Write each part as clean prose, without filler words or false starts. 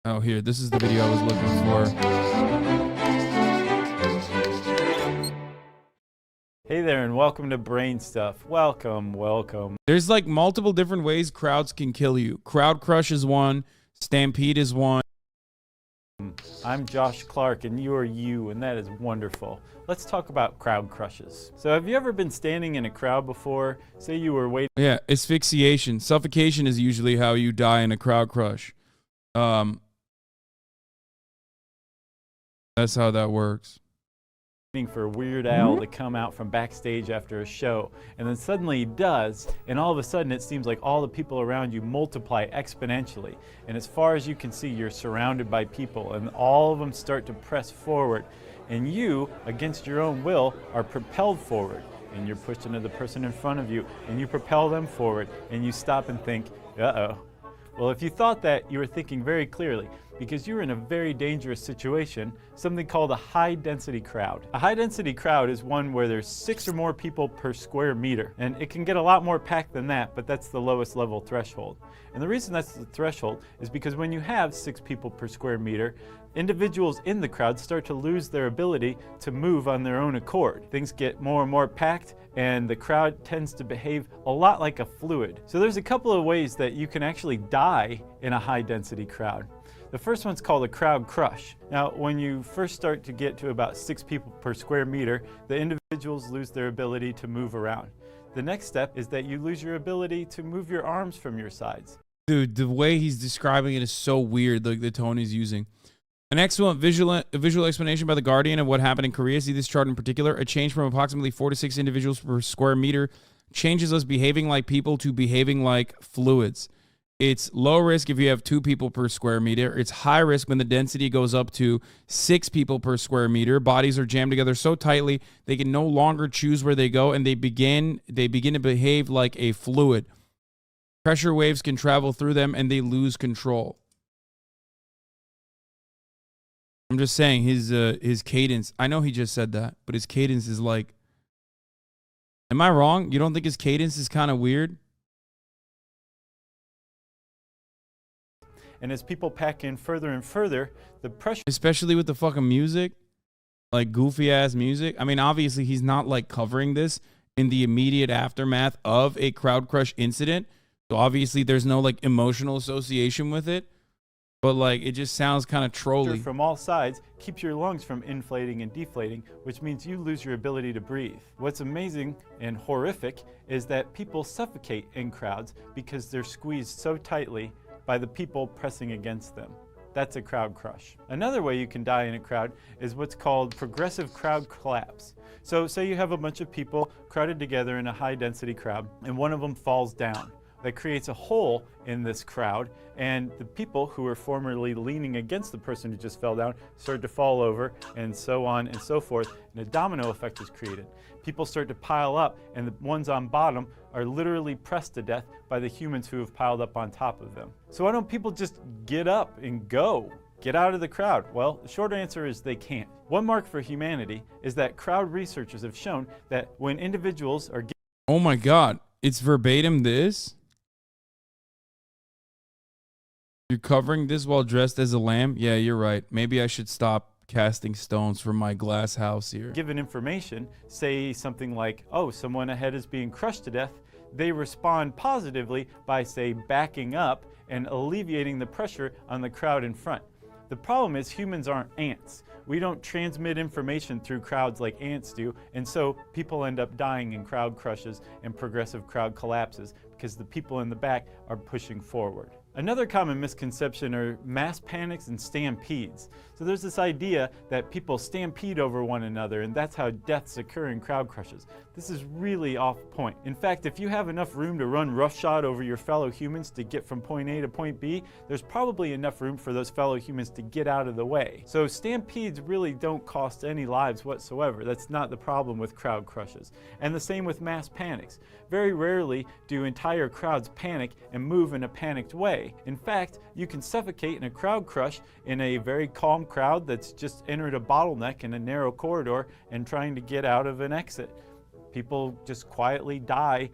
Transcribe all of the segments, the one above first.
Oh, here, this is the video I was looking for. Hey there, and welcome to Brain Stuff. Welcome. There's like multiple different ways crowds can kill you. Crowd crush is one. Stampede is one. I'm Josh Clark, and you are you, and that is wonderful. Let's talk about crowd crushes. So have you ever been standing in a crowd before? Say you were waiting. Yeah, asphyxiation. Suffocation is usually how you die in a crowd crush. That's how that works. For Weird Al to come out from backstage after a show, and then suddenly he does, and all of a sudden it seems like all the people around you multiply exponentially, and as far as you can see you're surrounded by people, and all of them start to press forward, and you, against your own will, are propelled forward, and you're pushed into the person in front of you, and you propel them forward, and you stop and think, uh-oh. Well, if you thought that, you were thinking very clearly, because you're in a very dangerous situation, something called a high-density crowd. A high-density crowd is one where there's 6 or more people per square meter, and it can get a lot more packed than that, but that's the lowest level threshold. And the reason that's the threshold is because when you have 6 people per square meter, individuals in the crowd start to lose their ability to move on their own accord. Things get more and more packed, and the crowd tends to behave a lot like a fluid. So there's a couple of ways that you can actually die in a high-density crowd. The first one's called a crowd crush. Now, when you first start to get to about 6 people per square meter, the individuals lose their ability to move around. The next step is that you lose your ability to move your arms from your sides. Dude, the way he's describing it is so weird, like the tone he's using. An excellent visual explanation by The Guardian of what happened in Korea. See this chart in particular. A change from approximately 4 to 6 individuals per square meter changes us behaving like people to behaving like fluids. It's low risk if you have 2 people per square meter. It's high risk when the density goes up to 6 people per square meter. Bodies are jammed together so tightly they can no longer choose where they go, and they begin to behave like a fluid. Pressure waves can travel through them, and they lose control. I'm just saying his cadence. I know he just said that, but his cadence is like. Am I wrong? You don't think his cadence is kind of weird? And as people pack in further and further, the pressure... Especially with the fucking music, like goofy ass music. I mean, obviously he's not like covering this in the immediate aftermath of a crowd crush incident. So obviously there's no like emotional association with it. But like, it just sounds kind of trolly. From all sides keeps your lungs from inflating and deflating, which means you lose your ability to breathe. What's amazing and horrific is that people suffocate in crowds because they're squeezed so tightly by the people pressing against them. That's a crowd crush. Another way you can die in a crowd is what's called progressive crowd collapse. So say you have a bunch of people crowded together in a high density crowd and one of them falls down. That creates a hole in this crowd, and the people who were formerly leaning against the person who just fell down start to fall over, and so on and so forth, and a domino effect is created. People start to pile up, and the ones on bottom are literally pressed to death by the humans who have piled up on top of them. So why don't people just get up and go? Get out of the crowd? Well, the short answer is they can't. One mark for humanity is that crowd researchers have shown that when individuals are... Oh my God, it's verbatim this? You're covering this while dressed as a lamb? Yeah, you're right. Maybe I should stop casting stones from my glass house here. Given information, say something like, oh, someone ahead is being crushed to death, they respond positively by, say, backing up and alleviating the pressure on the crowd in front. The problem is humans aren't ants. We don't transmit information through crowds like ants do, and so people end up dying in crowd crushes and progressive crowd collapses because the people in the back are pushing forward. Another common misconception are mass panics and stampedes. So there's this idea that people stampede over one another, and that's how deaths occur in crowd crushes. This is really off point. In fact, if you have enough room to run roughshod over your fellow humans to get from point A to point B, there's probably enough room for those fellow humans to get out of the way. So stampedes really don't cost any lives whatsoever. That's not the problem with crowd crushes. And the same with mass panics. Very rarely do entire crowds panic and move in a panicked way. In fact, you can suffocate in a crowd crush in a very calm crowd that's just entered a bottleneck in a narrow corridor and trying to get out of an exit. People just quietly die,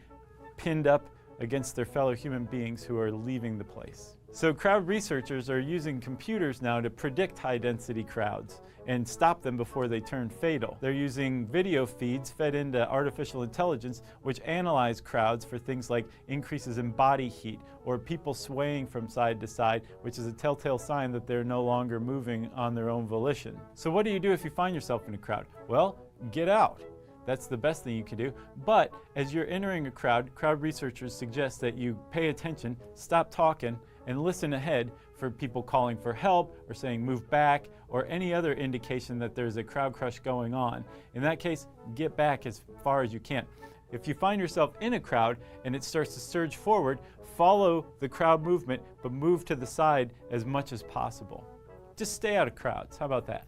pinned up against their fellow human beings who are leaving the place. So crowd researchers are using computers now to predict high-density crowds and stop them before they turn fatal. They're using video feeds fed into artificial intelligence, which analyze crowds for things like increases in body heat or people swaying from side to side, which is a telltale sign that they're no longer moving on their own volition. So what do you do if you find yourself in a crowd? Well, get out. That's the best thing you can do. But as you're entering a crowd researchers suggest that you pay attention, stop talking, and listen ahead for people calling for help or saying move back or any other indication that there's a crowd crush going on. In that case, get back as far as you can. If you find yourself in a crowd and it starts to surge forward, follow the crowd movement, but move to the side as much as possible. Just stay out of crowds. How about that?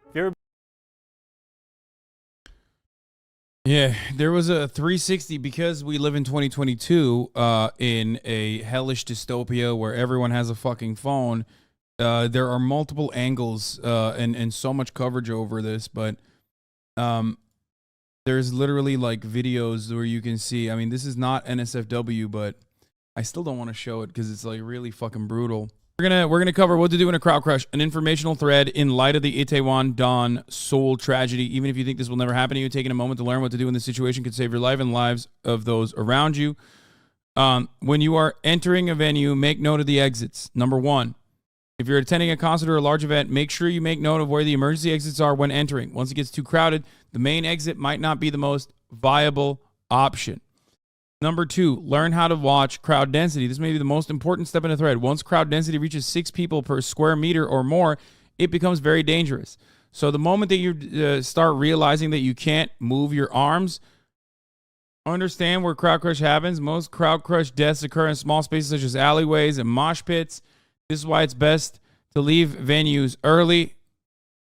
If you're Yeah, there was a 360 because we live in 2022 in a hellish dystopia where everyone has a fucking phone. There are multiple angles and so much coverage over this, but there's literally like videos where you can see. I mean, this is not NSFW, but I still don't want to show it because it's like really fucking brutal. We're gonna cover what to do in a crowd crush, an informational thread in light of the Itaewon Dawn Seoul tragedy. Even if you think this will never happen to you, taking a moment to learn what to do in this situation could save your life and lives of those around you. When you are entering a venue, make note of the exits. Number 1, if you're attending a concert or a large event, make sure you make note of where the emergency exits are when entering. Once it gets too crowded, the main exit might not be the most viable option. Number 2, learn how to watch crowd density. This may be the most important step in the thread. Once crowd density reaches 6 people per square meter or more, it becomes very dangerous. So the moment that you start realizing that you can't move your arms, understand where crowd crush happens. Most crowd crush deaths occur in small spaces such as alleyways and mosh pits. This is why it's best to leave venues early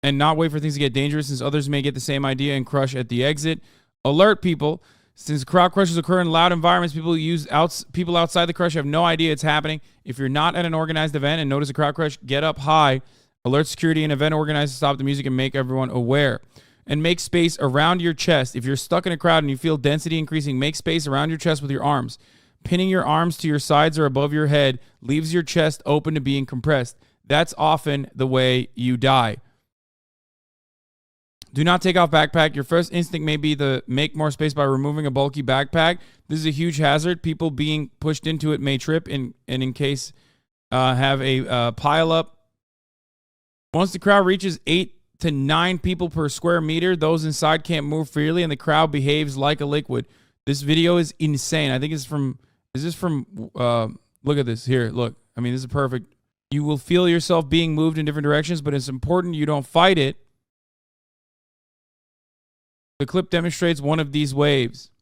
and not wait for things to get dangerous, since others may get the same idea and crush at the exit. Alert people. Since crowd crushes occur in loud environments, people outside the crush have no idea it's happening. If you're not at an organized event and notice a crowd crush, get up high, alert security and event organizers to stop the music and make everyone aware. And make space around your chest. If you're stuck in a crowd and you feel density increasing, make space around your chest with your arms. Pinning your arms to your sides or above your head leaves your chest open to being compressed. That's often the way you die. Do not take off backpack. Your first instinct may be to make more space by removing a bulky backpack. This is a huge hazard. People being pushed into it may trip and in case have a pile up. Once the crowd reaches 8 to 9 people per square meter, those inside can't move freely and the crowd behaves like a liquid. This video is insane. I think it's from, look at this here. Look, I mean, this is perfect. You will feel yourself being moved in different directions, but it's important you don't fight it. The clip demonstrates one of these waves.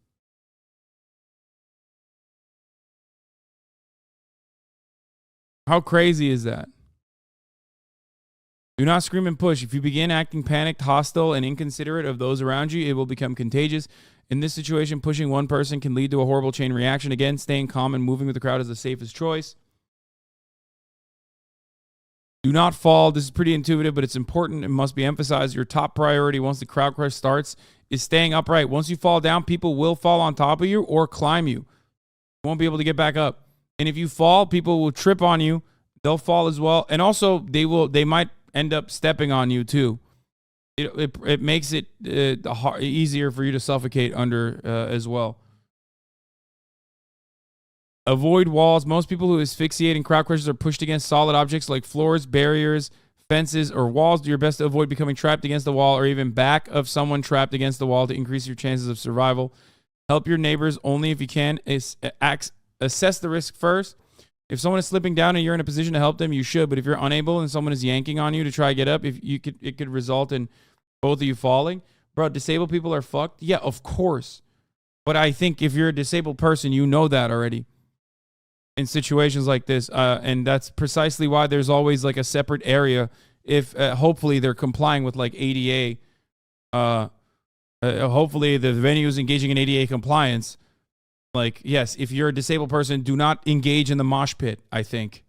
How crazy is that? Do not scream and push. If you begin acting panicked, hostile, and inconsiderate of those around you, it will become contagious. In this situation, pushing one person can lead to a horrible chain reaction. Again, staying calm and moving with the crowd is the safest choice. Do not fall. This is pretty intuitive, but it's important and must be emphasized. Your top priority once the crowd crush starts is staying upright. Once you fall down, people will fall on top of you or climb you. You won't be able to get back up. And if you fall, people will trip on you. They'll fall as well. And also, they might end up stepping on you too. It makes it easier for you to suffocate under as well. Avoid walls. Most people who asphyxiate in crowd crushes are pushed against solid objects like floors, barriers, fences, or walls. Do your best to avoid becoming trapped against the wall or even back of someone trapped against the wall to increase your chances of survival. Help your neighbors only if you can. Assess the risk first. If someone is slipping down and you're in a position to help them, you should. But if you're unable and someone is yanking on you to try to get up, it could result in both of you falling. Bro, disabled people are fucked? Yeah, of course. But I think if you're a disabled person, you know that already. In situations like this, and that's precisely why there's always like a separate area if hopefully they're complying with like ADA. Hopefully the venue is engaging in ADA compliance. Like, yes, if you're a disabled person, do not engage in the mosh pit, I think.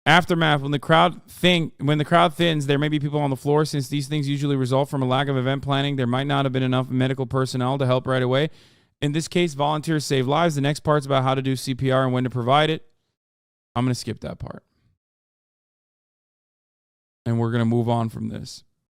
Aftermath, when the crowd thins, there may be people on the floor. Since these things usually result from a lack of event planning, there might not have been enough medical personnel to help right away. In this case, volunteers save lives. The next part's about how to do CPR and when to provide it. I'm going to skip that part. And we're going to move on from this.